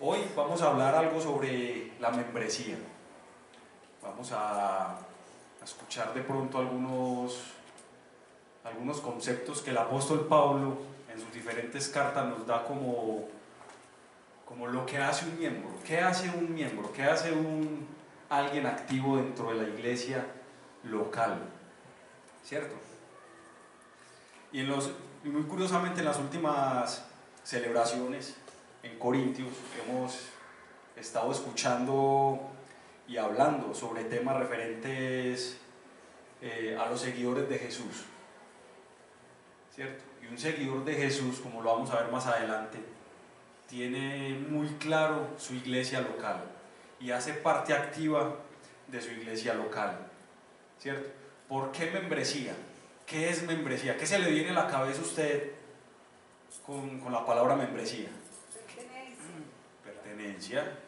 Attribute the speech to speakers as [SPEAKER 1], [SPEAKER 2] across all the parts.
[SPEAKER 1] Hoy vamos a hablar algo sobre la membresía. Vamos a escuchar de pronto algunos conceptos que el apóstol Pablo en sus diferentes cartas nos da como lo que hace un miembro. ¿Qué hace un miembro? ¿Qué hace alguien activo dentro de la iglesia local? ¿Cierto? Y muy curiosamente en las últimas celebraciones en Corintios hemos estado escuchando y hablando sobre temas referentes a los seguidores de Jesús, ¿cierto? Y un seguidor de Jesús, como lo vamos a ver más adelante, tiene muy claro su iglesia local y hace parte activa de su iglesia local, ¿cierto? ¿Por qué membresía? ¿Qué es membresía? ¿Qué se le viene a la cabeza a usted con la palabra membresía? Pertenencia.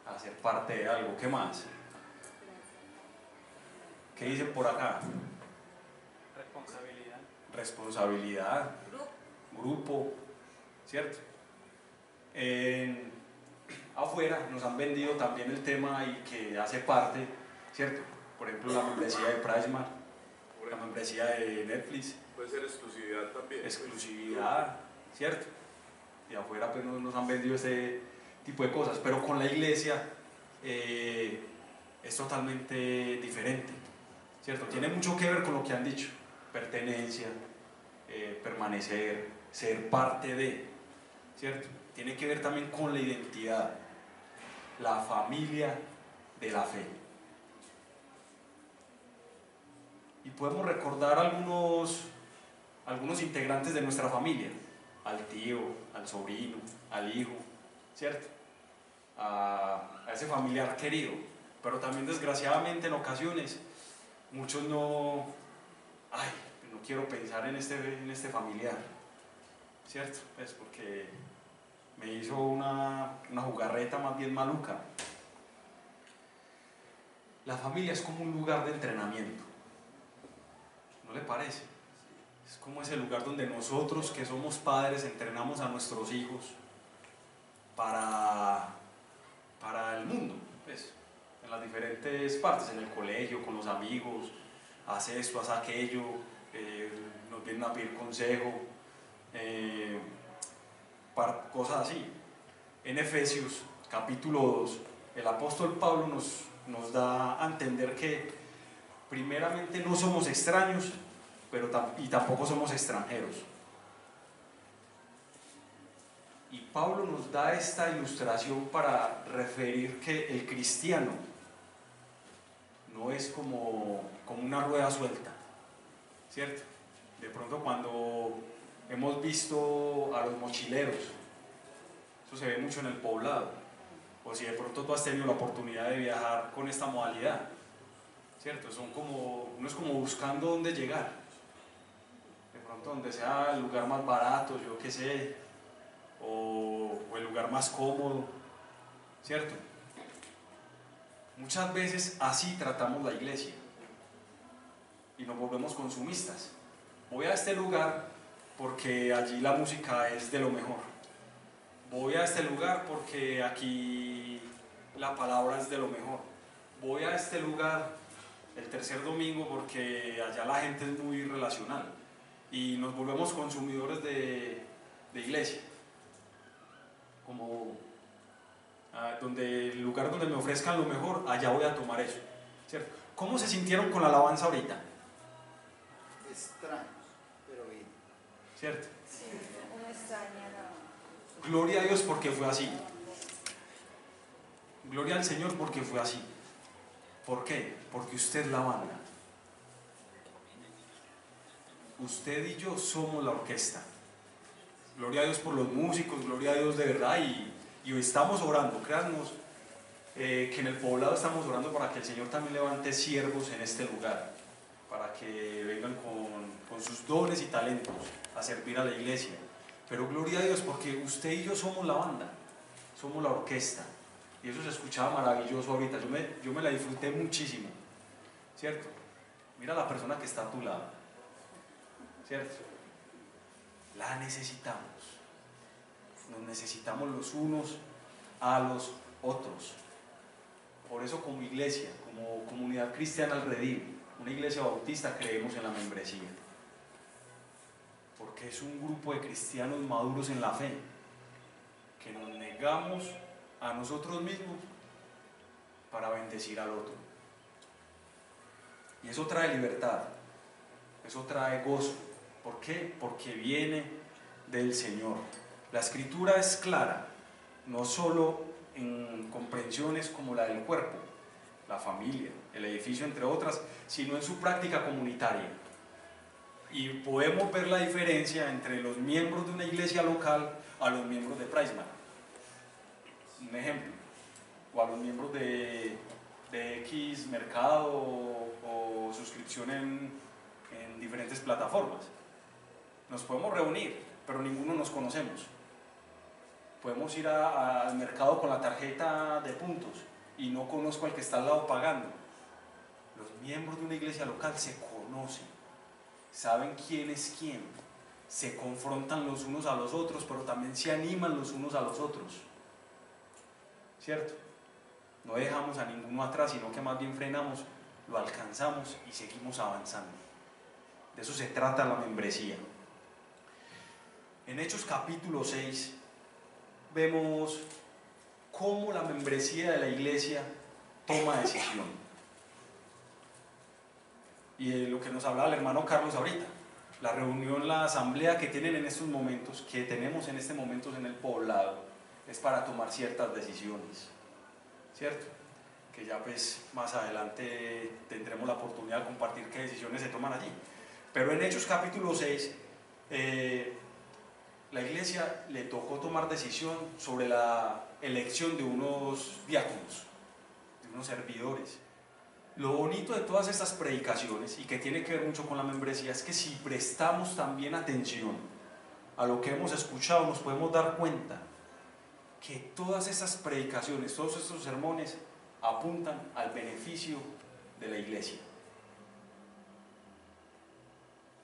[SPEAKER 1] Hacer parte de algo. ¿Qué más? ¿Qué dicen por acá? Responsabilidad. Grupo. ¿Cierto? Afuera nos han vendido también el tema y que hace parte, ¿cierto? Por ejemplo, la membresía de Prisma, la membresía de Netflix.
[SPEAKER 2] Puede ser exclusividad también.
[SPEAKER 1] Exclusividad, ¿cierto? Y afuera pues nos han vendido ese tipo de cosas, pero con la iglesia es totalmente diferente, ¿cierto? Tiene mucho que ver con lo que han dicho: pertenencia, permanecer, ser parte de, ¿cierto? Tiene que ver también con la identidad, la familia de la fe. Y podemos recordar algunos integrantes de nuestra familia: al tío, al sobrino, al hijo, ¿cierto? A ese familiar querido. Pero también desgraciadamente en ocasiones muchos no quiero pensar en este familiar, ¿cierto? Pues porque me hizo una jugarreta más bien maluca. La familia es como un lugar de entrenamiento, ¿no le parece? Es como ese lugar donde nosotros que somos padres entrenamos a nuestros hijos para el mundo, pues, en las diferentes partes, en el colegio, con los amigos, haz esto, haz aquello, nos vienen a pedir consejo, cosas así. En Efesios capítulo 2, el apóstol Pablo nos da a entender que primeramente no somos extraños, y tampoco somos extranjeros. Y Pablo nos da esta ilustración para referir que el cristiano no es como una rueda suelta, ¿cierto? De pronto cuando hemos visto a los mochileros, eso se ve mucho en el poblado, o si de pronto tú has tenido la oportunidad de viajar con esta modalidad, ¿cierto? Uno es como buscando dónde llegar, de pronto donde sea el lugar más barato, yo qué sé, o el lugar más cómodo, ¿cierto? Muchas veces así tratamos la iglesia y nos volvemos consumistas. Voy a este lugar porque allí la música es de lo mejor. Voy a este lugar porque aquí la palabra es de lo mejor. Voy a este lugar el tercer domingo porque allá la gente es muy relacional. Y nos volvemos consumidores de iglesia. Como el lugar donde me ofrezcan lo mejor, allá voy a tomar eso, ¿cierto? ¿Cómo se sintieron con la alabanza ahorita?
[SPEAKER 3] Extraños, pero bien.
[SPEAKER 1] ¿Cierto?
[SPEAKER 4] Sí, una extraña.
[SPEAKER 1] Gloria a Dios porque fue así. Gloria al Señor porque fue así. ¿Por qué? Porque usted es la banda. Usted y yo somos la orquesta. Gloria a Dios por los músicos, gloria a Dios de verdad. Y hoy estamos orando, créanos, que en el poblado estamos orando para que el Señor también levante siervos en este lugar, para que vengan con sus dones y talentos a servir a la iglesia. Pero gloria a Dios porque usted y yo somos la banda, somos la orquesta. Y eso se escuchaba maravilloso ahorita, yo me la disfruté muchísimo, ¿cierto? Mira a la persona que está a tu lado, ¿cierto? La necesitamos. nos necesitamos los unos a los otros. Por eso como iglesia, como comunidad cristiana al Redil, una iglesia bautista, creemos en la membresía. Porque es un grupo de cristianos maduros en la fe, que nos negamos a nosotros mismos para bendecir al otro. Y eso trae libertad, eso trae gozo. ¿Por qué? Porque viene del Señor. La Escritura es clara, no solo en comprensiones como la del cuerpo, la familia, el edificio, entre otras, sino en su práctica comunitaria. Y podemos ver la diferencia entre los miembros de una iglesia local a los miembros de Priceman. Un ejemplo, o a los miembros de X mercado o suscripción en diferentes plataformas. Nos podemos reunir, pero ninguno nos conocemos. Podemos ir al mercado con la tarjeta de puntos y no conozco al que está al lado pagando. Los miembros de una iglesia local se conocen, saben quién es quién, se confrontan los unos a los otros, pero también se animan los unos a los otros. ¿Cierto? No dejamos a ninguno atrás, sino que más bien frenamos, lo alcanzamos y seguimos avanzando. De eso se trata la membresía. En Hechos capítulo 6 vemos cómo la membresía de la iglesia toma decisión. Y de lo que nos hablaba el hermano Carlos ahorita, la reunión, la asamblea que tienen en estos momentos, que tenemos en este momento en el poblado, es para tomar ciertas decisiones, ¿cierto? Que ya pues más adelante tendremos la oportunidad de compartir qué decisiones se toman allí. Pero en Hechos capítulo 6, la iglesia le tocó tomar decisión sobre la elección de unos diáconos, de unos servidores. Lo bonito de todas estas predicaciones, y que tiene que ver mucho con la membresía, es que si prestamos también atención a lo que hemos escuchado, nos podemos dar cuenta que todas esas predicaciones, todos estos sermones apuntan al beneficio de la iglesia.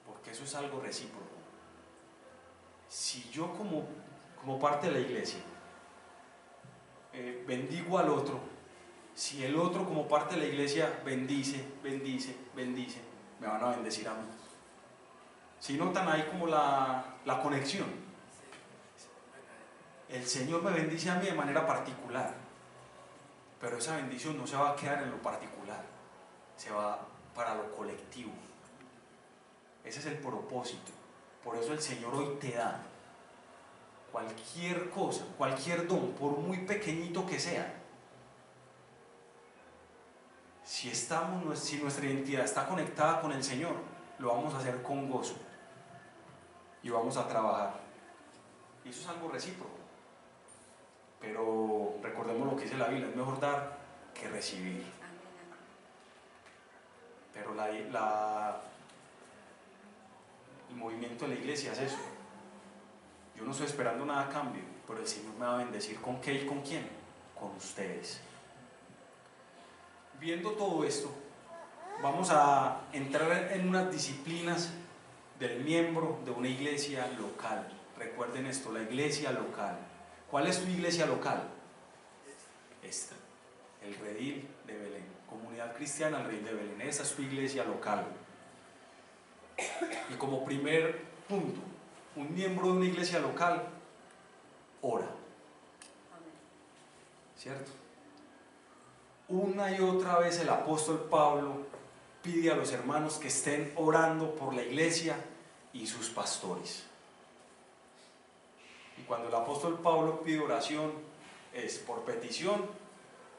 [SPEAKER 1] Porque eso es algo recíproco. Si yo como parte de la iglesia bendigo al otro, si el otro como parte de la iglesia bendice, me van a bendecir a mí. Si notan ahí como la conexión, el Señor me bendice a mí de manera particular, pero esa bendición no se va a quedar en lo particular, se va para lo colectivo. Ese es el propósito. Por eso el Señor hoy te da cualquier cosa, cualquier don, por muy pequeñito que sea. Si nuestra identidad está conectada con el Señor, lo vamos a hacer con gozo y vamos a trabajar. Y eso es algo recíproco. Pero recordemos lo que dice la Biblia: es mejor dar que recibir. Pero el movimiento de la iglesia es eso. Yo no estoy esperando nada a cambio, pero el Señor me va a bendecir. ¿Con qué y con quién? Con ustedes. Viendo todo esto, vamos a entrar en unas disciplinas del miembro de una iglesia local. Recuerden esto, la iglesia local. ¿Cuál es tu iglesia local? Esta, el Redil de Belén, Comunidad Cristiana el Redil de Belén. Esa es tu iglesia local. Y como primer punto, un miembro de una iglesia local ora. ¿Cierto? Una y otra vez el apóstol Pablo pide a los hermanos que estén orando por la iglesia y sus pastores. Y cuando el apóstol Pablo pide oración, es por petición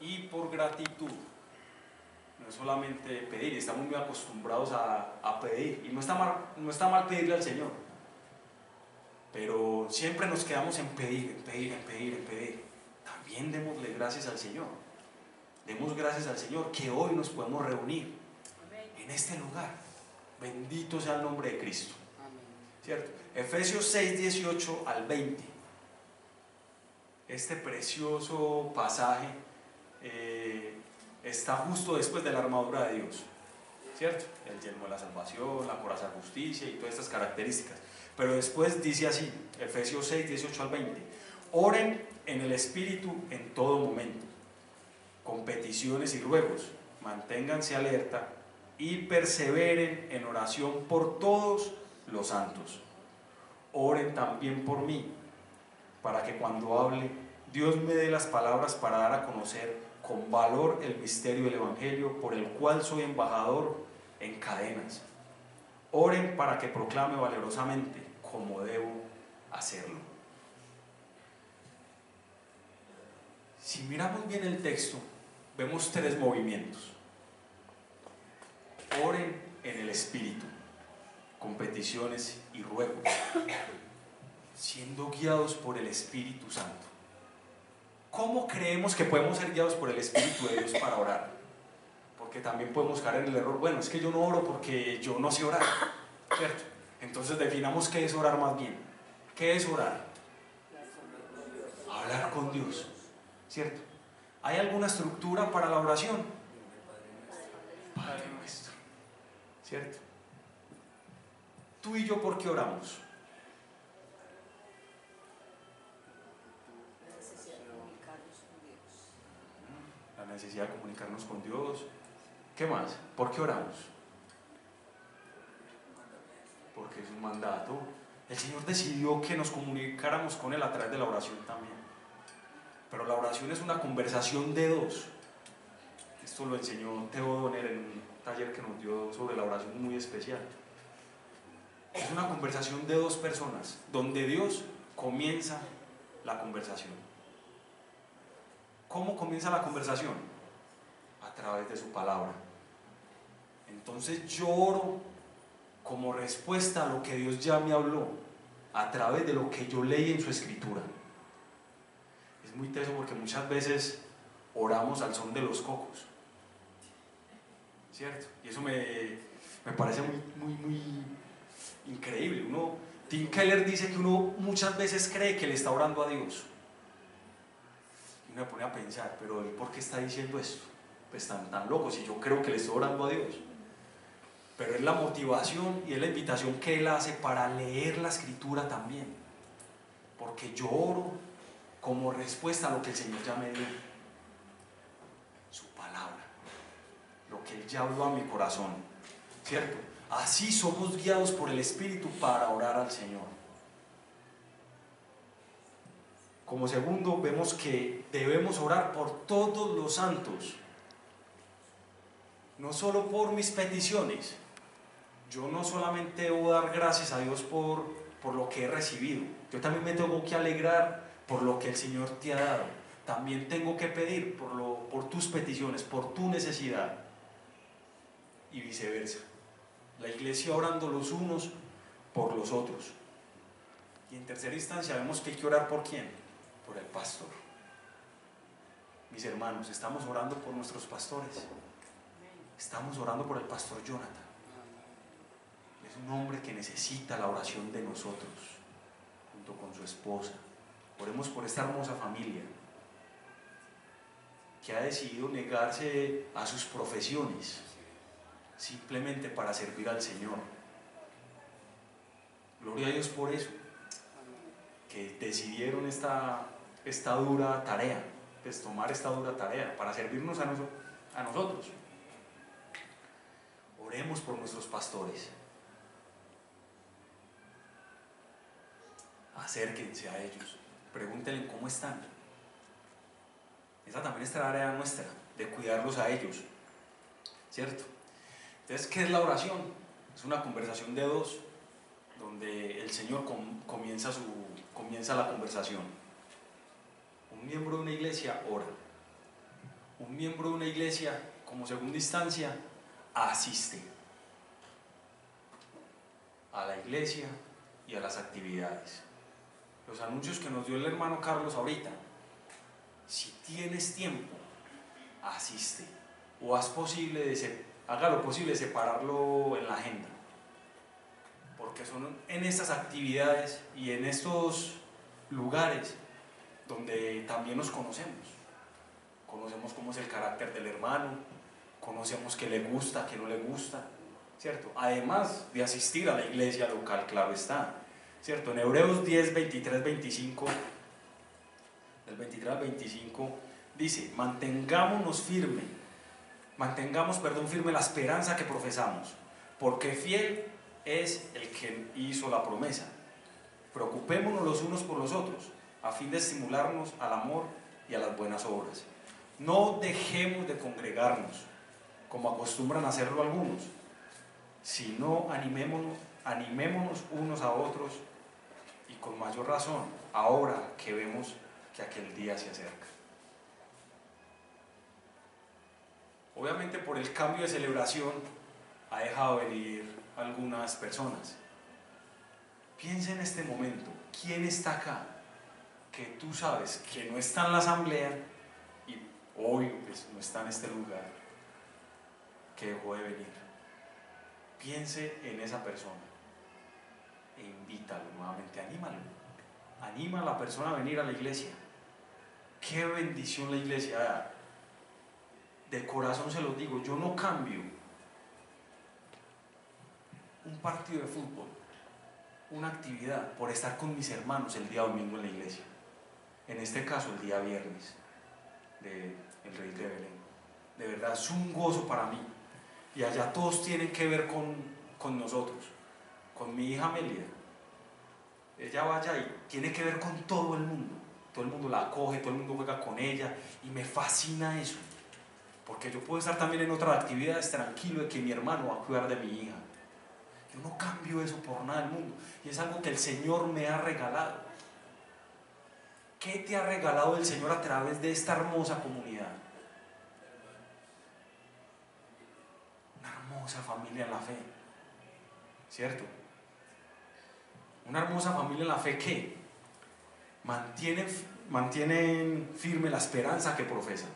[SPEAKER 1] y por gratitud. No es solamente pedir, estamos muy acostumbrados a pedir, y no está mal pedirle al Señor, pero siempre nos quedamos en pedir. También démosle gracias al Señor. Demos gracias al Señor que hoy nos podemos reunir en este lugar. Bendito sea el nombre de Cristo. ¿Cierto? Efesios 6, 18 al 20. Este precioso pasaje está justo después de la armadura de Dios, ¿cierto? El yelmo de la salvación, la coraza de justicia y todas estas características. Pero después dice así, Efesios 6, 18 al 20: Oren en el Espíritu en todo momento, con peticiones y ruegos. Manténganse alerta y perseveren en oración por todos los santos. Oren también por mí, para que cuando hable, Dios me dé las palabras para dar a conocer con valor el misterio del Evangelio, por el cual soy embajador en cadenas. Oren para que proclame valerosamente como debo hacerlo. Si miramos bien el texto, vemos tres movimientos. Oren en el Espíritu, con peticiones y ruegos, siendo guiados por el Espíritu Santo. ¿Cómo creemos que podemos ser guiados por el Espíritu de Dios para orar? Porque también podemos caer en el error, bueno, es que yo no oro porque yo no sé orar, ¿cierto? Entonces definamos qué es orar más bien. ¿Qué es orar? Hablar con Dios, ¿cierto? ¿Hay alguna estructura para la oración? Padre nuestro, ¿cierto? Tú y yo, ¿por qué oramos? La necesidad de comunicarnos con Dios. ¿Qué más? ¿Por qué oramos? Porque es un mandato. El Señor decidió que nos comunicáramos con Él a través de la oración también. Pero la oración es una conversación de dos. Esto lo enseñó Theo Donner en un taller que nos dio sobre la oración muy especial. Es una conversación de dos personas, donde Dios comienza la conversación. ¿Cómo comienza la conversación? A través de su palabra. Entonces yo oro como respuesta a lo que Dios ya me habló, a través de lo que yo leí en su escritura. Es muy teso porque muchas veces oramos al son de los cocos, ¿cierto? Y eso me parece muy increíble. Tim Keller dice que uno muchas veces cree que le está orando a Dios. Y uno me pone a pensar, pero ¿él por qué está diciendo esto? Pues tan loco, si yo creo que le estoy orando a Dios. Pero es la motivación y es la invitación que él hace para leer la escritura también. Porque yo oro como respuesta a lo que el Señor ya me dio. Su palabra. Lo que Él ya habló a mi corazón. ¿Cierto? Así somos guiados por el Espíritu para orar al Señor. Como segundo, vemos que debemos orar por todos los santos. No solo por mis peticiones. Yo no solamente debo dar gracias a Dios por lo que he recibido. Yo también me tengo que alegrar por lo que el Señor te ha dado. También tengo que pedir por tus peticiones, por tu necesidad. Y viceversa. La iglesia orando los unos por los otros. Y en tercera instancia vemos que hay que orar por ¿quién? Por el pastor. Mis hermanos, estamos orando por nuestros pastores. Estamos orando por el pastor Jonathan. Es un hombre que necesita la oración de nosotros, junto con su esposa. Oremos por esta hermosa familia que ha decidido negarse a sus profesiones simplemente para servir al Señor. Gloria a Dios por eso, que decidieron esta dura tarea, pues tomar esta dura tarea para servirnos a nosotros. Oremos por nuestros pastores. Acérquense a ellos, pregúntenle cómo están. Esa también es tarea nuestra, de cuidarlos a ellos, ¿cierto? Entonces, ¿qué es la oración? Es una conversación de dos, donde el Señor comienza la conversación. Un miembro de una iglesia ora. Un miembro de una iglesia, como segunda instancia, asiste a la iglesia y a las actividades. Los anuncios que nos dio el hermano Carlos ahorita. Si tienes tiempo, asiste. O haga lo posible de separarlo en la agenda. Porque son en estas actividades y en estos lugares donde también nos conocemos. Conocemos cómo es el carácter del hermano, conocemos qué le gusta, qué no le gusta, ¿cierto? Además de asistir a la iglesia local, claro está, ¿cierto? En Hebreos 10, 23, 25 del 23 al 25, dice, mantengamos firme la esperanza que profesamos, porque fiel es el que hizo la promesa. Preocupémonos los unos por los otros, a fin de estimularnos al amor y a las buenas obras. No dejemos de congregarnos, como acostumbran a hacerlo algunos, sino animémonos unos a otros, y con mayor razón, ahora que vemos que aquel día se acerca. Obviamente por el cambio de celebración ha dejado venir algunas personas. Piensa en este momento, ¿quién está acá? Que tú sabes que no está en la asamblea y hoy pues, no está en este lugar, que dejó de venir. Piense en esa persona e invítalo nuevamente, anímalo. Anima a la persona a venir a la iglesia. Qué bendición la iglesia da. De corazón se los digo, yo no cambio un partido de fútbol, una actividad, por estar con mis hermanos el día domingo en la iglesia. En este caso el día viernes del Rey de Belén. De verdad es un gozo para mí. Y allá todos tienen que ver con nosotros, con mi hija Amelia. Ella va allá y tiene que ver con todo el mundo la acoge, todo el mundo juega con ella y me fascina eso, porque yo puedo estar también en otras actividades tranquilo de que mi hermano va a cuidar de mi hija. Yo no cambio eso por nada del mundo y es algo que el Señor me ha regalado. ¿Qué te ha regalado el Señor a través de esta hermosa comunidad? Una hermosa familia en la fe, ¿cierto? Una hermosa familia en la fe que mantienen firme la esperanza que profesan,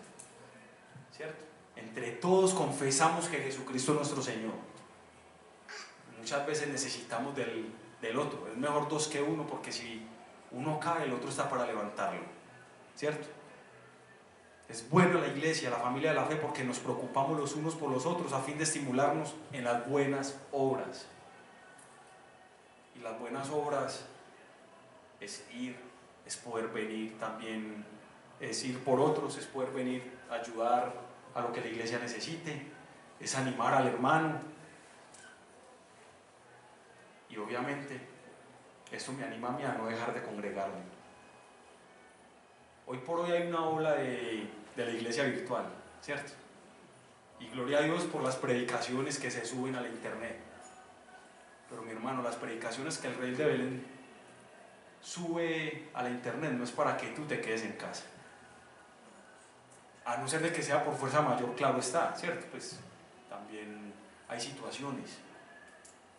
[SPEAKER 1] ¿cierto? Entre todos confesamos que Jesucristo es nuestro Señor. Muchas veces necesitamos del otro, es mejor dos que uno, porque si uno cae el otro está para levantarlo, ¿cierto? Es bueno la iglesia, la familia de la fe, porque nos preocupamos los unos por los otros a fin de estimularnos en las buenas obras. Y las buenas obras es poder venir también, es ir por otros, es poder venir a ayudar a lo que la iglesia necesite, es animar al hermano. Y obviamente esto me anima a mí a no dejar de congregarme. Hoy por hoy hay una ola de la iglesia virtual, ¿cierto? Y gloria a Dios por las predicaciones que se suben a la internet. Pero mi hermano, las predicaciones que el Rey de Belén sube a la internet no es para que tú te quedes en casa. A no ser de que sea por fuerza mayor, claro está, ¿cierto? Pues también hay situaciones,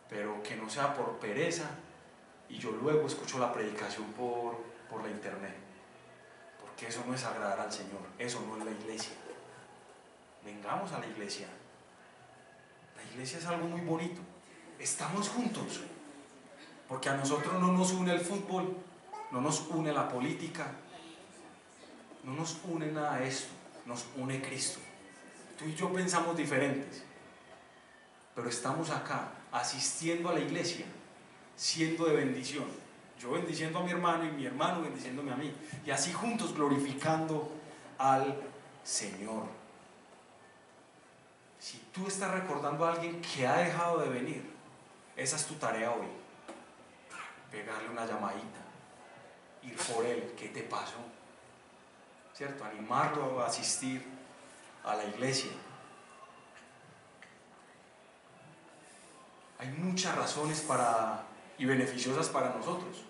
[SPEAKER 1] pero que no sea por pereza y yo luego escucho la predicación por la internet, porque eso no es agradar al Señor, eso no es la iglesia. Vengamos a la iglesia. La iglesia es algo muy bonito, estamos juntos, porque a nosotros no nos une el fútbol, no nos une la política, no nos une nada de esto, nos une Cristo. Tú y yo pensamos diferentes, pero estamos acá asistiendo a la iglesia, siendo de bendición, yo bendiciendo a mi hermano y mi hermano bendiciéndome a mí, y así juntos glorificando al Señor. Si tú estás recordando a alguien que ha dejado de venir, esa es tu tarea hoy, pegarle una llamadita, ir por él, ¿qué te pasó? ¿Cierto? Animarlo a asistir a la iglesia. Hay muchas razones y beneficiosas para nosotros,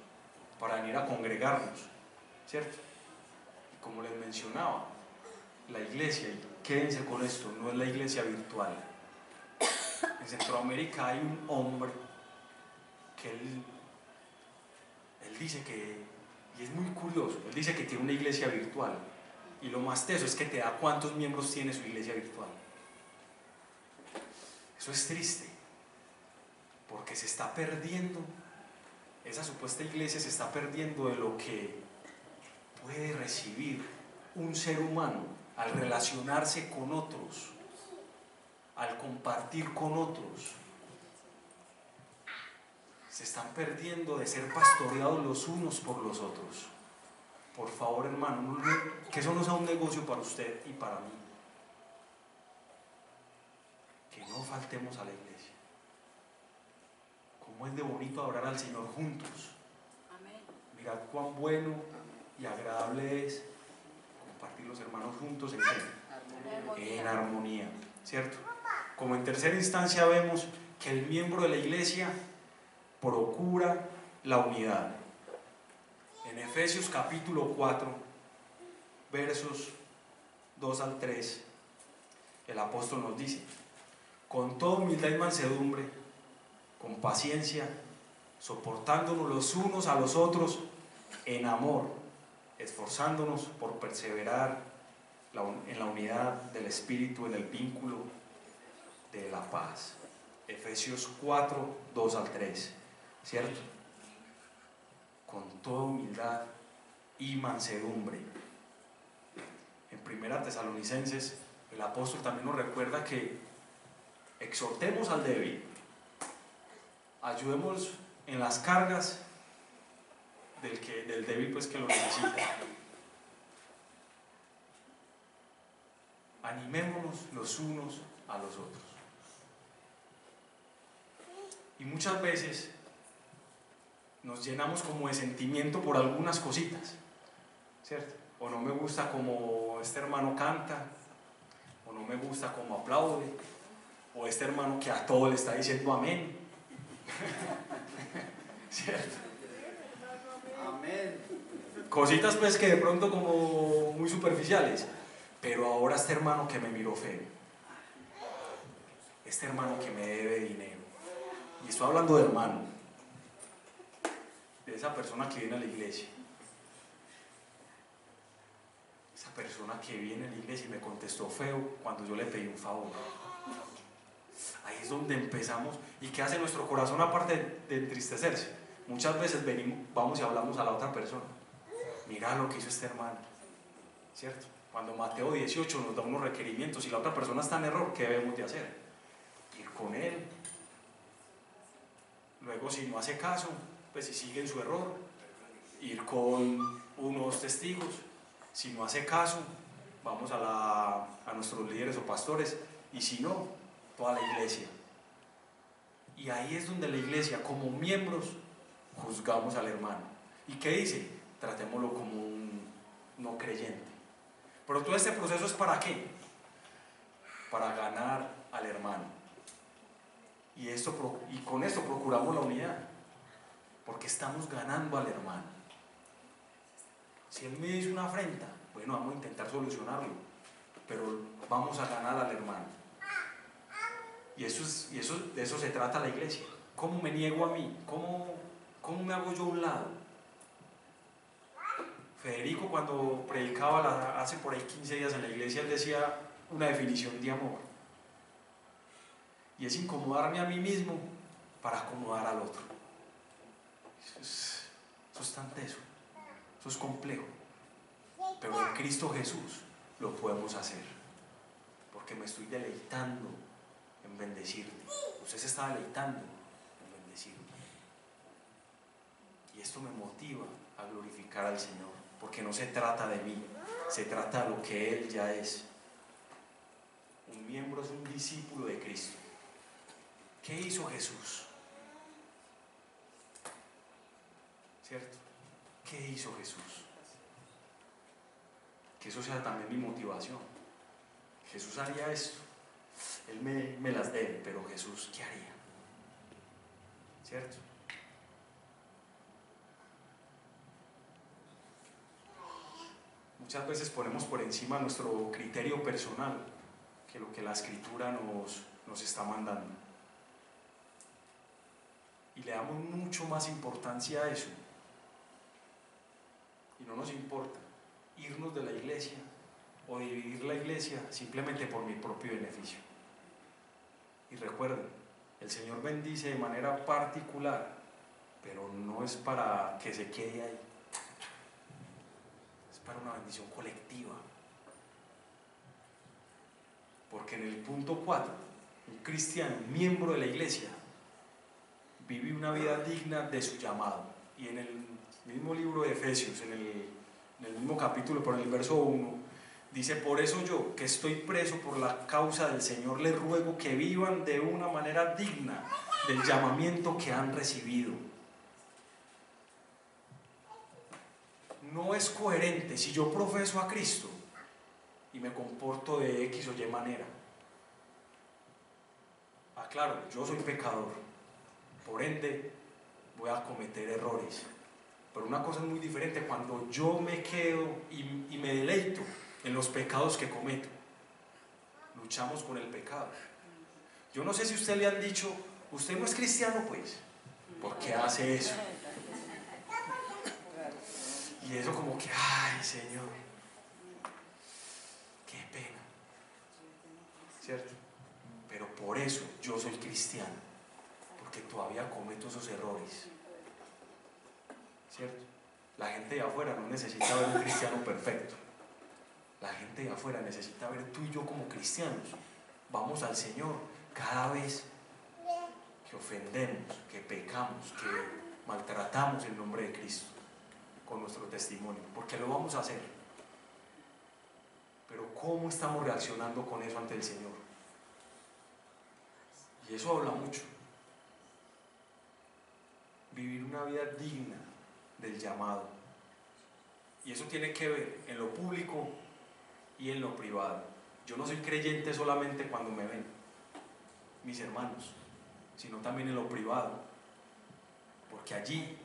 [SPEAKER 1] para venir a congregarnos, ¿cierto? Y como les mencionaba, la iglesia, y quédense con esto, no es la iglesia virtual. En Centroamérica hay un hombre que él dice que, y es muy curioso, él dice que tiene una iglesia virtual, y lo más teso es que te da cuántos miembros tiene su iglesia virtual. Eso es triste, porque se está perdiendo, esa supuesta iglesia se está perdiendo de lo que puede recibir un ser humano al relacionarse con otros, al compartir con otros. Se están perdiendo de ser pastoreados los unos por los otros. Por favor, hermano, que eso no sea un negocio para usted y para mí. Que no faltemos a la iglesia. Cómo es de bonito adorar al Señor juntos.
[SPEAKER 5] Amén.
[SPEAKER 1] Mirad cuán bueno y agradable es compartir los hermanos juntos en armonía, ¿cierto? Como en tercera instancia vemos que el miembro de la iglesia procura la unidad. En Efesios capítulo 4, versos 2 al 3, el apóstol nos dice: con toda humildad y mansedumbre, con paciencia, soportándonos los unos a los otros en amor, esforzándonos por perseverar en la unidad del Espíritu, en el vínculo de la paz. Efesios 4, 2 al 3, ¿cierto? Con toda humildad y mansedumbre. En Primera Tesalonicenses, el apóstol también nos recuerda que exhortemos al débil, ayudemos en las cargas del débil, pues, que lo necesita. Animémonos los unos a los otros. Y muchas veces nos llenamos como de sentimiento por algunas cositas, ¿cierto? O no me gusta como este hermano canta, o no me gusta como aplaude, o este hermano que a todo le está diciendo amén. ¿Cierto?
[SPEAKER 3] Amén.
[SPEAKER 1] Cositas pues que de pronto como muy superficiales. Pero ahora este hermano que me miró feo, este hermano que me debe dinero, y estoy hablando de hermano, de esa persona que viene a la iglesia, esa persona que viene a la iglesia y me contestó feo cuando yo le pedí un favor. Ahí es donde empezamos. ¿Y qué hace nuestro corazón aparte de entristecerse? Muchas veces vamos y hablamos a la otra persona: mira lo que hizo este hermano, ¿cierto? Cuando Mateo 18 nos da unos requerimientos y la otra persona está en error, ¿qué debemos de hacer? Ir con él. Luego, si no hace caso, pues si sigue en su error, ir con unos testigos. Si no hace caso, vamos a nuestros líderes o pastores, y si no, toda la iglesia. Y ahí es donde la iglesia, como miembros, juzgamos al hermano. ¿Y qué dice? Tratémoslo como un no creyente. Pero todo este proceso es ¿para qué? Para ganar al hermano. Y con esto procuramos la unidad, porque estamos ganando al hermano. Si él me dice una afrenta, bueno, vamos a intentar solucionarlo, pero vamos a ganar al hermano. Y de eso se trata la iglesia. ¿Cómo me niego a mí? ¿Cómo me hago yo a un lado? Federico, cuando predicaba hace por ahí 15 días en la iglesia, él decía una definición de amor, y es incomodarme a mí mismo para acomodar al otro. Eso es tan teso, eso es complejo, pero en Cristo Jesús lo podemos hacer, porque me estoy deleitando en bendecirte. Usted se está deleitando en bendecirme, y esto me motiva a glorificar al Señor, porque no se trata de mí, se trata de lo que Él ya es. Un miembro es un discípulo de Cristo. ¿Qué hizo Jesús? ¿Cierto? ¿Qué hizo Jesús? Que eso sea también mi motivación. Jesús haría esto. Él me las debe, pero Jesús, ¿qué haría? ¿Cierto? Muchas veces ponemos por encima nuestro criterio personal que lo que la Escritura nos está mandando. Y le damos mucho más importancia a eso. Y no nos importa irnos de la iglesia o dividir la iglesia simplemente por mi propio beneficio. Y recuerden, el Señor bendice de manera particular, pero no es para que se quede ahí. Es para una bendición colectiva. Porque en el punto 4, un cristiano, un miembro de la iglesia, vive una vida digna de su llamado. Y en el mismo libro de Efesios, en el en el mismo capítulo, pero en el verso 1, dice: por eso yo, que estoy preso por la causa del Señor, les ruego que vivan de una manera digna del llamamiento que han recibido. No es coherente si yo profeso a Cristo y me comporto de X o Y manera. Claro, yo soy pecador, por ende voy a cometer errores. Pero una cosa es muy diferente cuando yo me quedo y me deleito en los pecados que cometo. Luchamos con el pecado. Yo no sé si a usted le han dicho: usted no es cristiano, pues, ¿por qué hace eso? Y eso como que, ay, Señor, qué pena, ¿cierto? Pero por eso yo soy cristiano, porque todavía cometo esos errores, ¿cierto? La gente de afuera no necesita ver un cristiano perfecto. La gente de afuera necesita ver tú y yo como cristianos. Vamos al Señor cada vez que ofendemos, que pecamos, que maltratamos el nombre de Cristo con nuestro testimonio, porque lo vamos a hacer. Pero ¿cómo estamos reaccionando con eso ante el Señor? Y eso habla mucho. Vivir una vida digna del llamado. Y eso tiene que ver en lo público y en lo privado. Yo no soy creyente solamente cuando me ven mis hermanos, sino también en lo privado, porque allí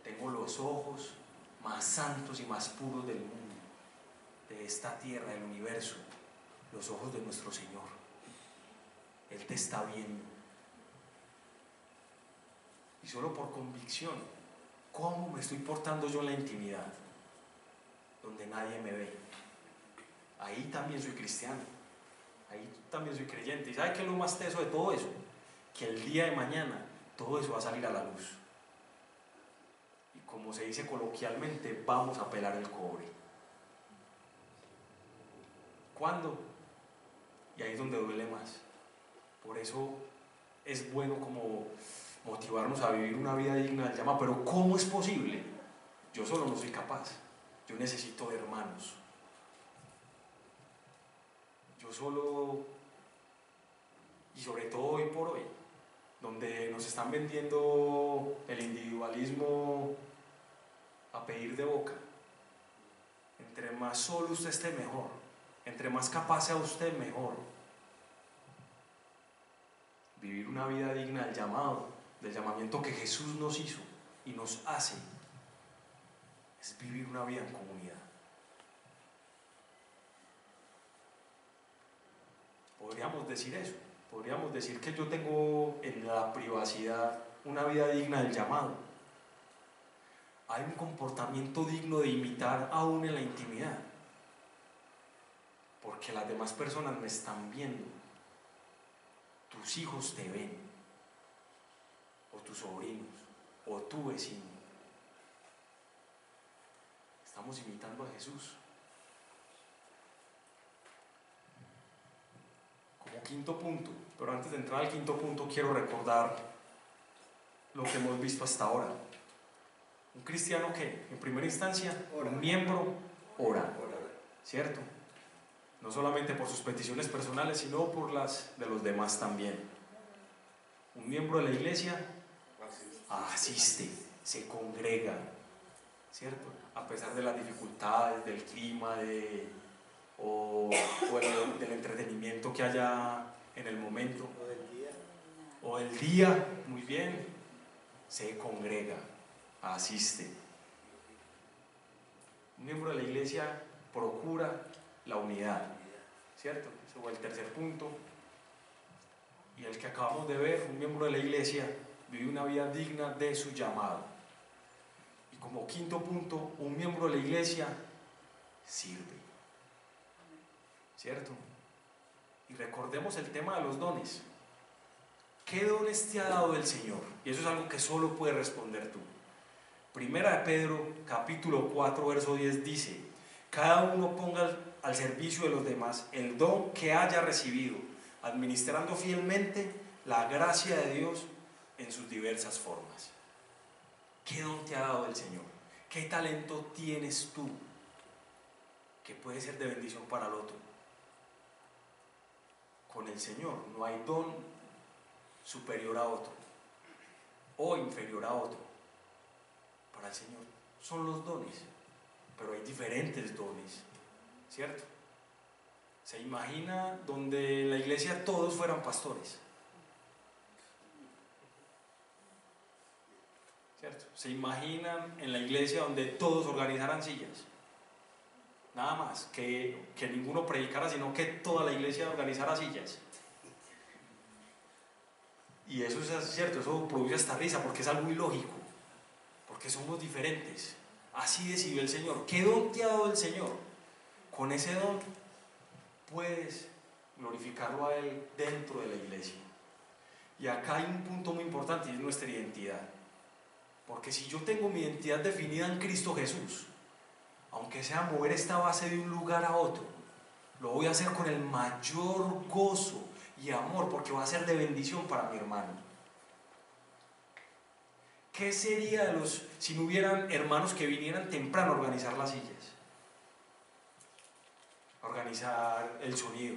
[SPEAKER 1] tengo los ojos más santos y más puros del mundo, de esta tierra, del universo, los ojos de nuestro Señor. Él te está viendo. Y solo por convicción, ¿cómo me estoy portando yo en la intimidad? Donde nadie me ve. Ahí también soy cristiano. Ahí también soy creyente. ¿Y sabe qué es lo más teso de todo eso? Que el día de mañana todo eso va a salir a la luz. Y como se dice coloquialmente, vamos a pelar el cobre. ¿Cuándo? Y ahí es donde duele más. Por eso es bueno como motivarnos a vivir una vida digna del llamado. Pero ¿cómo es posible? Yo solo no soy capaz. Yo necesito de hermanos. Yo solo, y sobre todo hoy por hoy, donde nos están vendiendo el individualismo a pedir de boca. Entre más solo usted esté, mejor. Entre más capaz sea usted, mejor. Vivir una vida digna del llamado, del llamamiento que Jesús nos hizo y nos hace, es vivir una vida en comunidad. Podríamos decir eso, podríamos decir que yo tengo en la privacidad una vida digna del llamado. Hay un comportamiento digno de imitar aún en la intimidad, porque las demás personas me están viendo. Tus hijos te ven, o tus sobrinos, o tu vecino. Estamos imitando a Jesús. Como quinto punto, pero antes de entrar al quinto punto quiero recordar lo que hemos visto hasta ahora. Un cristiano que, en primera instancia, un miembro ora, ¿cierto? No solamente por sus peticiones personales, sino por las de los demás también. Un miembro de la iglesia asiste, se congrega, ¿cierto? A pesar de las dificultades, del clima, o del entretenimiento que haya en el momento. O del día, muy bien, se congrega, asiste. Un miembro de la iglesia procura la unidad, ¿cierto? Ese fue el tercer punto. Y el que acabamos de ver, un miembro de la iglesia vive una vida digna de su llamado. Y como quinto punto, un miembro de la iglesia sirve, ¿cierto? Y recordemos el tema de los dones. ¿Qué dones te ha dado el Señor? Y eso es algo que solo puedes responder tú. Primera de Pedro, capítulo 4, verso 10 dice: cada uno ponga al servicio de los demás el don que haya recibido, administrando fielmente la gracia de Dios en sus diversas formas. ¿Qué don te ha dado el Señor? ¿Qué talento tienes tú que puede ser de bendición para el otro? Con el Señor no hay don superior a otro o inferior a otro. Para el Señor son los dones, pero hay diferentes dones, ¿cierto? Se imagina donde en la iglesia todos fueran pastores, ¿cierto? Se imaginan en la iglesia donde todos organizaran sillas, nada más, que ninguno predicara, sino que toda la iglesia organizara sillas. Y eso es cierto, eso produce hasta risa, porque es algo ilógico, porque somos diferentes. Así decidió el Señor. ¿Qué don te ha dado el Señor? Con ese don puedes glorificarlo a Él dentro de la iglesia. Y acá hay un punto muy importante, y es nuestra identidad. Porque si yo tengo mi identidad definida en Cristo Jesús, aunque sea mover esta base de un lugar a otro, lo voy a hacer con el mayor gozo y amor, porque va a ser de bendición para mi hermano. ¿Qué sería de si no hubieran hermanos que vinieran temprano a organizar las sillas? A organizar el sonido.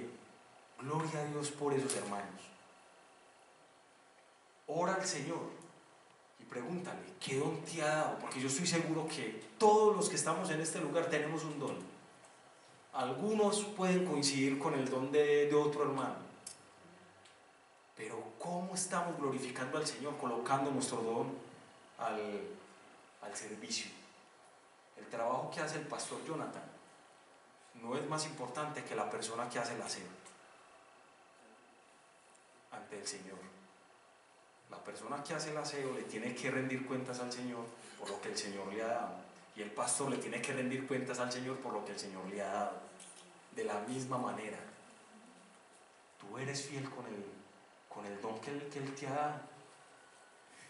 [SPEAKER 1] Gloria a Dios por esos hermanos. Ora al Señor y pregúntale, ¿qué don te ha dado? Porque yo estoy seguro que todos los que estamos en este lugar tenemos un don. Algunos pueden coincidir con el don de otro hermano. Pero ¿cómo estamos glorificando al Señor? Colocando nuestro don al servicio. El trabajo que hace el pastor Jonathan no es más importante que la persona que hace el aseo ante el Señor. La persona que hace el aseo le tiene que rendir cuentas al Señor por lo que el Señor le ha dado, y el pastor le tiene que rendir cuentas al Señor por lo que el Señor le ha dado. De la misma manera, tú eres fiel con el don que Él te ha dado.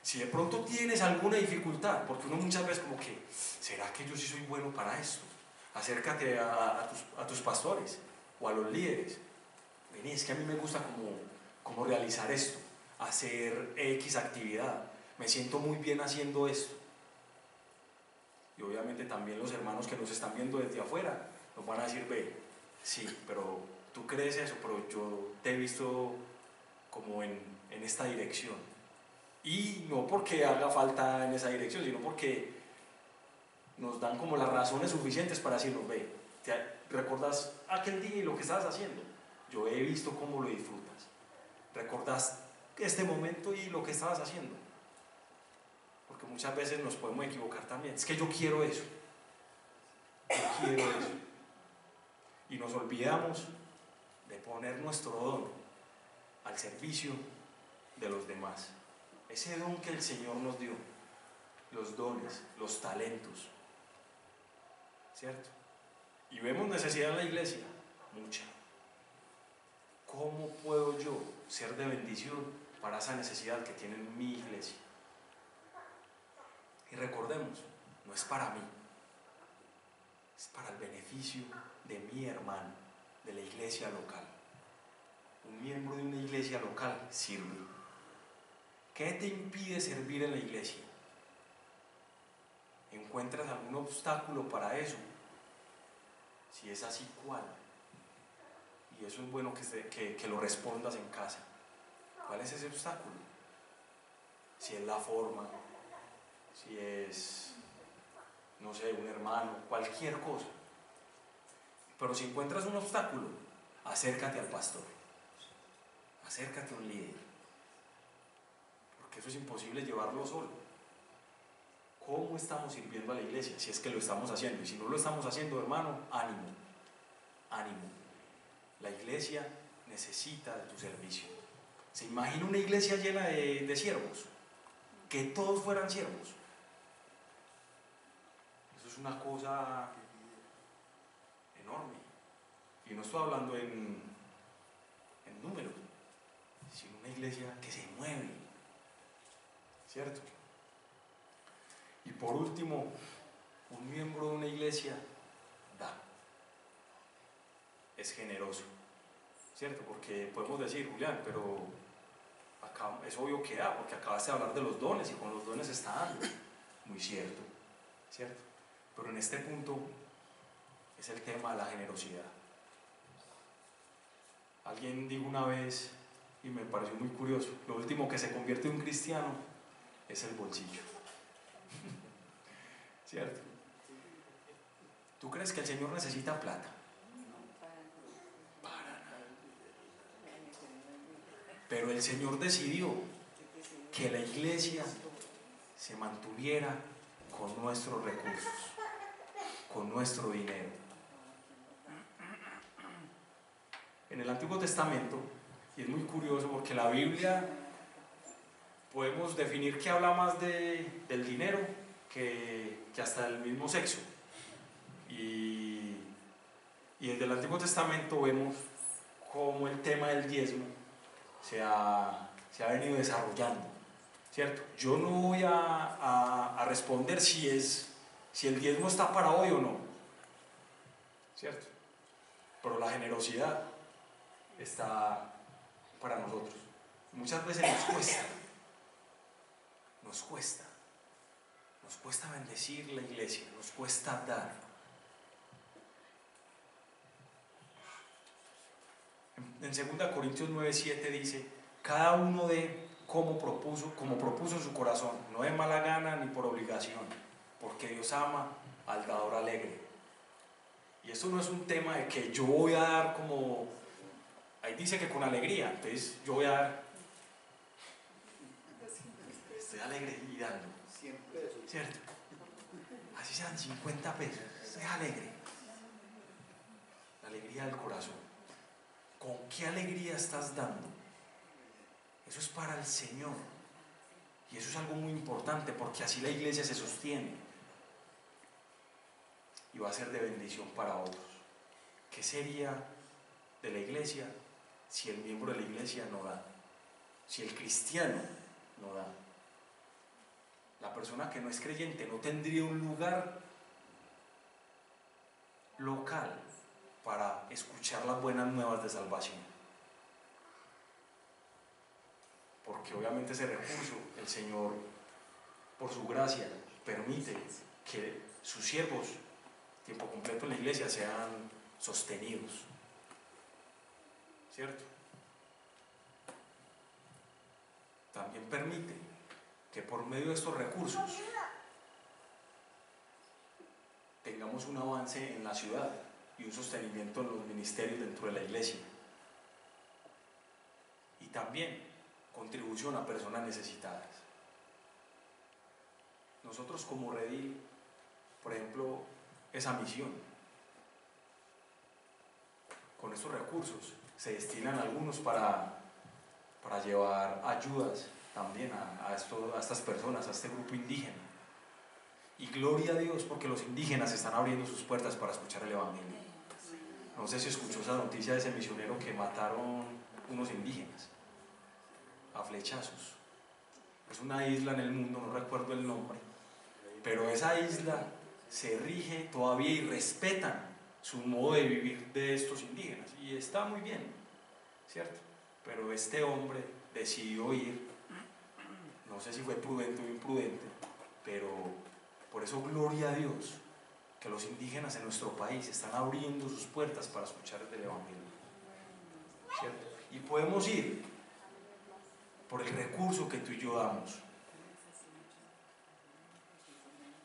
[SPEAKER 1] Si de pronto tienes alguna dificultad, porque uno muchas veces como que, ¿será que yo sí soy bueno para esto? Acércate a tus pastores o a los líderes. Vení, es que a mí me gusta como realizar esto, hacer X actividad, me siento muy bien haciendo esto. Y obviamente también los hermanos que nos están viendo desde afuera nos van a decir, ve, sí, pero tú crees eso, pero yo te he visto como en esta dirección. Y no porque haga falta en esa dirección, sino porque nos dan como las razones suficientes para decirnos, ve, ¿te recuerdas aquel día y lo que estabas haciendo? Yo he visto cómo lo disfrutas. ¿Recuerdas este momento y lo que estabas haciendo? Porque muchas veces nos podemos equivocar también. Es que yo quiero eso. Yo quiero eso. Y nos olvidamos de poner nuestro don al servicio de los demás. Ese don que el Señor nos dio, los dones, los talentos, ¿cierto? Y vemos necesidad en la iglesia, mucha. ¿Cómo puedo yo ser de bendición para esa necesidad que tiene mi iglesia? Y recordemos, no es para mí, es para el beneficio de mi hermano, de la iglesia local. Un miembro de una iglesia local sirve. ¿Qué te impide servir en la iglesia? ¿Encuentras algún obstáculo para eso? Si es así, ¿cuál? Y eso es bueno que lo respondas en casa. ¿Cuál es ese obstáculo? Si es la forma, si es, no sé, un hermano, cualquier cosa. Pero si encuentras un obstáculo, acércate al pastor, acércate a un líder, porque eso es imposible llevarlo solo. ¿Cómo estamos sirviendo a la iglesia? Si es que lo estamos haciendo, y si no lo estamos haciendo, hermano, ánimo, ánimo. La iglesia necesita de tu servicio. ¿Se imagina una iglesia llena de siervos? Que todos fueran siervos. Eso es una cosa enorme. Y no estoy hablando en números, sino una iglesia que se mueve, ¿cierto? Y por último, un miembro de una iglesia da, es generoso, ¿cierto? Porque podemos decir, Julián, pero acá es obvio que da, porque acabaste de hablar de los dones y con los dones está dando. Muy cierto, ¿cierto? Pero en este punto es el tema de la generosidad. Alguien dijo una vez, y me pareció muy curioso, lo último que se convierte en un cristiano es el bolsillo. ¿Cierto? ¿Tú crees que el Señor necesita plata? Para nada. Pero el Señor decidió que la iglesia se mantuviera con nuestros recursos, con nuestro dinero. En el Antiguo Testamento, y es muy curioso porque la Biblia podemos definir que habla más del dinero que hasta del mismo sexo. Y desde el Antiguo Testamento vemos cómo el tema del diezmo se ha venido desarrollando, ¿cierto? Yo no voy a responder si el diezmo está para hoy o no, ¿cierto? Pero la generosidad está para nosotros. Muchas veces nos cuesta bendecir la iglesia, nos cuesta dar. En 2 Corintios 9:7 dice: cada uno de como propuso en su corazón, no de mala gana ni por obligación, porque Dios ama al dador alegre. Y esto no es un tema de que yo voy a dar como, ahí dice que con alegría, entonces yo voy a dar, estoy alegre y dando,
[SPEAKER 3] 100 pesos.
[SPEAKER 1] ¿cierto? Así sean 50 pesos, estoy alegre. La alegría del corazón. ¿Con qué alegría estás dando? Eso es para el Señor. Y eso es algo muy importante, porque así la iglesia se sostiene y va a ser de bendición para otros. ¿Qué sería de la iglesia si el miembro de la iglesia no da? Si el cristiano no da. La persona que no es creyente no tendría un lugar local para escuchar las buenas nuevas de salvación. Porque obviamente ese recurso, el Señor, por su gracia, permite que sus siervos, tiempo completo en la iglesia, sean sostenidos. ¿Cierto? También permite que por medio de estos recursos tengamos un avance en la ciudad y un sostenimiento en los ministerios dentro de la iglesia. Y también contribución a personas necesitadas. Nosotros como Redil, por ejemplo, esa misión, con estos recursos se destinan algunos para llevar ayudas también a estas personas, a este grupo indígena. Y gloria a Dios porque los indígenas están abriendo sus puertas para escuchar el Evangelio. No sé si escuchó esa noticia de ese misionero que mataron unos indígenas a flechazos. Es una isla en el mundo, no recuerdo el nombre, pero esa isla se rige todavía y respetan su modo de vivir de estos indígenas, y está muy bien, ¿cierto? Pero este hombre decidió ir, no sé si fue prudente o imprudente, pero por eso gloria a Dios que los indígenas en nuestro país están abriendo sus puertas para escuchar el Evangelio, ¿cierto? Y podemos ir por el recurso que tú y yo damos,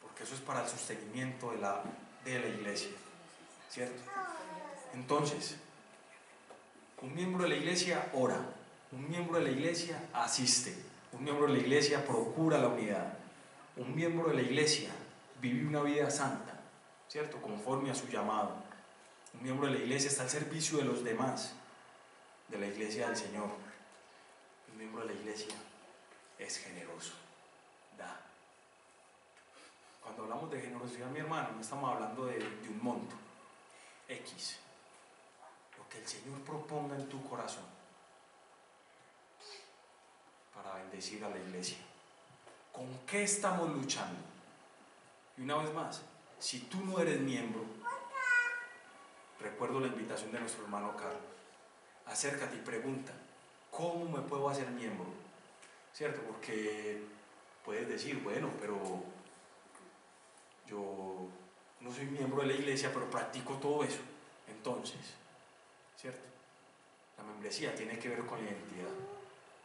[SPEAKER 1] porque eso es para el sostenimiento de la iglesia, ¿cierto? Entonces, un miembro de la iglesia ora, un miembro de la iglesia asiste, un miembro de la iglesia procura la unidad, un miembro de la iglesia vive una vida santa, ¿cierto? Conforme a su llamado. Un miembro de la iglesia está al servicio de los demás, de la iglesia del Señor. Un miembro de la iglesia es generoso, da. Cuando hablamos de generosidad, mi hermano, no estamos hablando de un monto X. Lo que el Señor proponga en tu corazón para bendecir a la iglesia. ¿Con qué estamos luchando? Y una vez más, si tú no eres miembro, recuerdo la invitación de nuestro hermano Carlos, acércate y pregunta, ¿cómo me puedo hacer miembro? ¿Cierto? Porque puedes decir, bueno, pero yo no soy miembro de la iglesia, pero practico todo eso. Entonces, ¿cierto? La membresía tiene que ver con la identidad.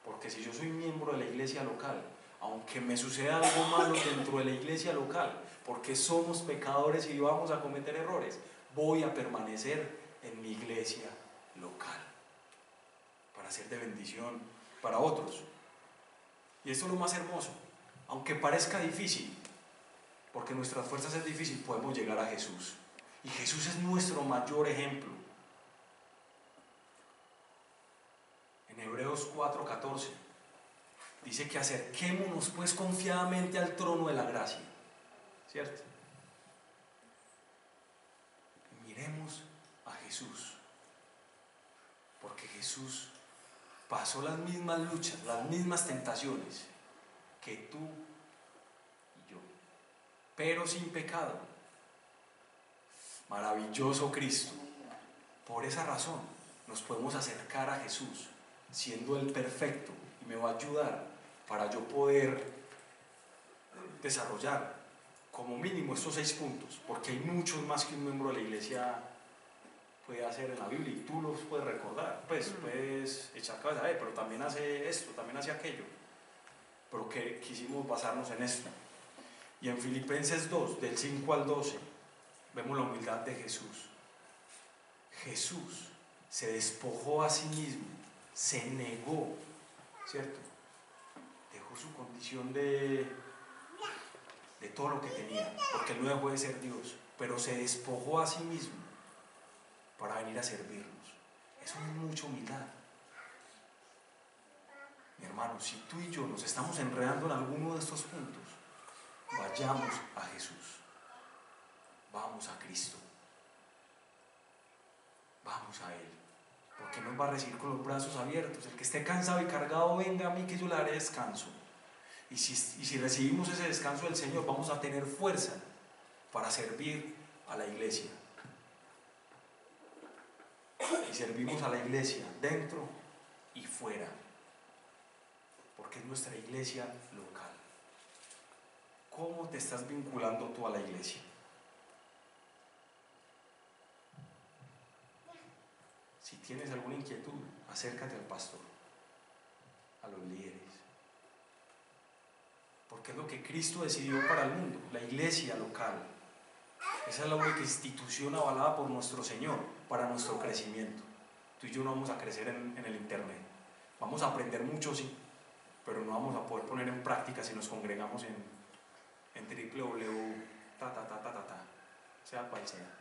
[SPEAKER 1] Porque si yo soy miembro de la iglesia local, aunque me suceda algo malo dentro de la iglesia local, porque somos pecadores y vamos a cometer errores, voy a permanecer en mi iglesia local para ser de bendición para otros. Y esto es lo más hermoso. Aunque parezca difícil, porque nuestras fuerzas es difícil, podemos llegar a Jesús. Y Jesús es nuestro mayor ejemplo. En Hebreos 4:14 dice que acerquémonos pues confiadamente al trono de la gracia, ¿cierto? Y miremos a Jesús, porque Jesús pasó las mismas luchas, las mismas tentaciones que tú y yo, pero sin pecado. Maravilloso Cristo. Por esa razón nos podemos acercar a Jesús, siendo Él perfecto, y me va a ayudar para yo poder desarrollar como mínimo estos 6 puntos, porque hay muchos más que un miembro de la iglesia puede hacer en la Biblia, y tú los puedes recordar, pues puedes echar cabeza, pero también hace esto, también hace aquello, pero que quisimos basarnos en esto. Y en Filipenses 2, del 5 al 12, vemos la humildad de Jesús. Jesús se despojó a sí mismo, se negó, ¿cierto? Dejó su condición de todo lo que tenía, porque Él no dejó de ser Dios, pero se despojó a sí mismo para venir a servirnos. Eso es mucha humildad. Mi hermano, si tú y yo nos estamos enredando en alguno de estos puntos, vayamos a Jesús, vamos a Cristo, vamos a Él, porque nos va a recibir con los brazos abiertos. El que esté cansado y cargado, venga a mí que yo le haré descanso. Y si recibimos ese descanso del Señor, vamos a tener fuerza para servir a la iglesia. Y servimos a la iglesia dentro y fuera, porque es nuestra iglesia local. ¿Cómo te estás vinculando tú a la iglesia? Si tienes alguna inquietud, acércate al pastor, a los líderes, porque es lo que Cristo decidió para el mundo, la iglesia local. Esa es la única institución avalada por nuestro Señor para nuestro crecimiento. Tú y yo no vamos a crecer en el internet. Vamos a aprender mucho, sí, pero no vamos a poder poner en práctica si nos congregamos en www, sea cual sea.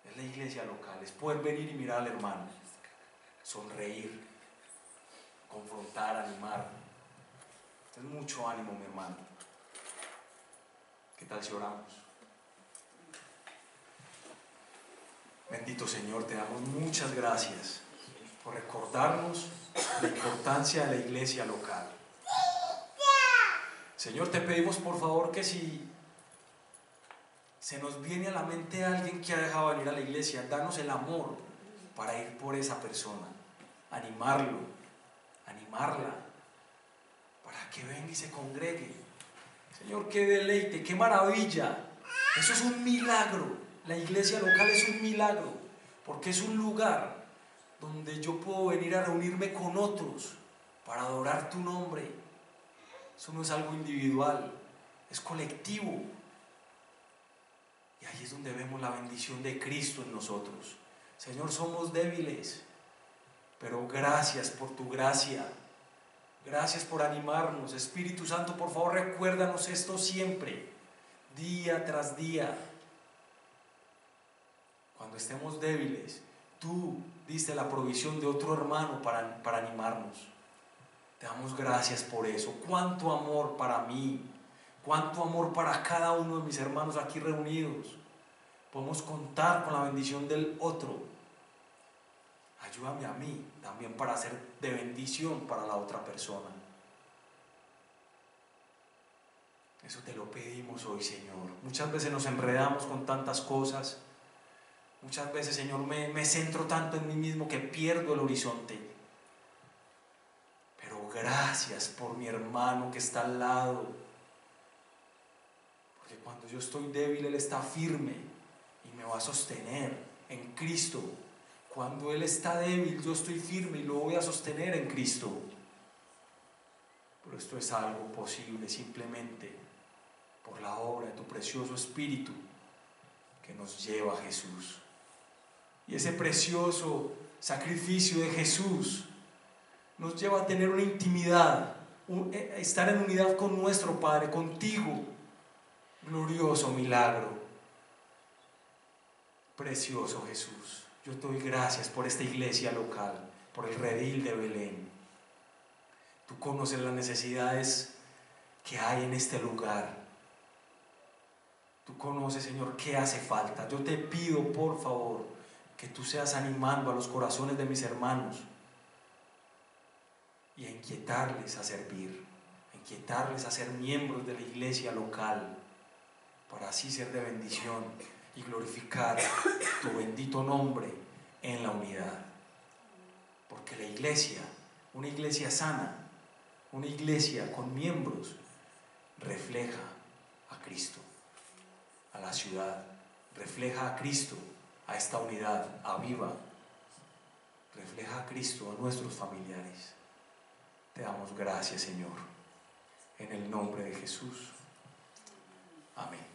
[SPEAKER 1] Es la iglesia local, es poder venir y mirar al hermano, sonreír, confrontar, animar. Entonces, mucho ánimo, mi hermano. ¿Qué tal si oramos? Bendito Señor, te damos muchas gracias por recordarnos la importancia de la iglesia local. Señor, te pedimos por favor que si se nos viene a la mente alguien que ha dejado de venir a la iglesia, danos el amor para ir por esa persona, animarlo, animarla, para que venga y se congregue. Señor, qué deleite, qué maravilla. Eso es un milagro. La iglesia local es un milagro, porque es un lugar donde yo puedo venir a reunirme con otros para adorar tu nombre. Eso no es algo individual, es colectivo. Y ahí es donde vemos la bendición de Cristo en nosotros. Señor, somos débiles, pero gracias por tu gracia. Gracias por animarnos. Espíritu Santo, por favor, recuérdanos esto siempre, día tras día. Cuando estemos débiles, tú diste la provisión de otro hermano para animarnos. Te damos gracias por eso. Cuánto amor para mí, cuánto amor para cada uno de mis hermanos aquí reunidos. Podemos contar con la bendición del otro. Ayúdame a mí también para ser de bendición para la otra persona. Eso te lo pedimos hoy, Señor. Muchas veces nos enredamos con tantas cosas. Muchas veces, Señor, me centro tanto en mí mismo que pierdo el horizonte. Pero gracias por mi hermano que está al lado. Porque cuando yo estoy débil, Él está firme y me va a sostener en Cristo. Cuando Él está débil, yo estoy firme y lo voy a sostener en Cristo. Pero esto es algo posible simplemente por la obra de tu precioso Espíritu que nos lleva a Jesús. Y ese precioso sacrificio de Jesús nos lleva a tener una intimidad, estar en unidad con nuestro Padre, contigo. Glorioso milagro. Precioso Jesús. Yo te doy gracias por esta iglesia local, por el redil de Belén. Tú conoces las necesidades que hay en este lugar. Tú conoces, Señor, qué hace falta. Yo te pido, por favor, que tú seas animando a los corazones de mis hermanos y a inquietarles a servir, a inquietarles a ser miembros de la iglesia local, para así ser de bendición y glorificar tu bendito nombre en la unidad. Porque la iglesia, una iglesia sana, una iglesia con miembros, refleja a Cristo, a la ciudad, refleja a Cristo, a esta unidad, a Viva, refleja a Cristo a nuestros familiares. Te damos gracias, Señor, en el nombre de Jesús. Amén.